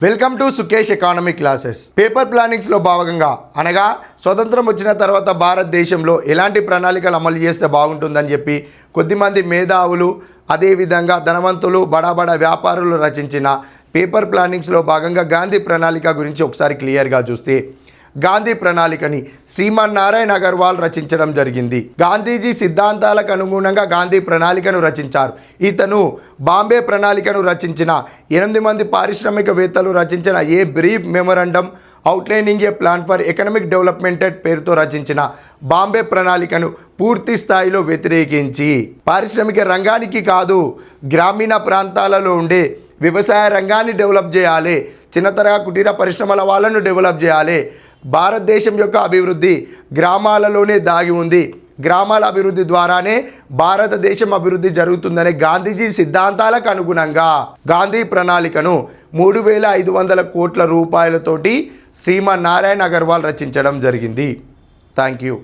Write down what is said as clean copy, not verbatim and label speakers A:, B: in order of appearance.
A: Welcome to Sukesh economy classes. Paper ప్లానింగ్స్లో భాగంగా అనగా స్వతంత్రం వచ్చిన తర్వాత భారతదేశంలో ఎలాంటి ప్రణాళికలు అమలు చేస్తే బాగుంటుందని చెప్పి కొద్దిమంది మేధావులు అదేవిధంగా ధనవంతులు బడా వ్యాపారులు రచించిన పేపర్ ప్లానింగ్స్లో భాగంగా గాంధీ ప్రణాళిక గురించి ఒకసారి క్లియర్గా చూస్తే గాంధీ ప్రణాళికని శ్రీమాన్ నారాయణ అగర్వాల్ రచించడం జరిగింది. గాంధీజీ సిద్ధాంతాలకు అనుగుణంగా గాంధీ ప్రణాళికను రచించారు. ఇతను బాంబే ప్రణాళికను రచించిన 8 మంది పారిశ్రామికవేత్తలు రచించిన a brief memorandum outlining a plan for economic development పేరుతో రచించిన బాంబే ప్రణాళికను పూర్తి స్థాయిలో వ్యతిరేకించి పారిశ్రామిక రంగానికి కాదు గ్రామీణ ప్రాంతాలలో ఉండే వ్యవసాయ రంగాన్ని డెవలప్ చేయాలి, చిన్న తరహా కుటీర పరిశ్రమల వాళ్ళను డెవలప్ చేయాలి, భారతదేశం యొక్క అభివృద్ధి గ్రామాలలోనే దాగి ఉంది, గ్రామాల అభివృద్ధి ద్వారానే భారతదేశం అభివృద్ధి జరుగుతుందనే గాంధీజీ సిద్ధాంతాలకు అనుగుణంగా గాంధీ ప్రణాళికను 3,500 కోట్ల రూపాయలతోటి శ్రీమాన్ నారాయణ అగర్వాల్ రచించడం జరిగింది. Thank you.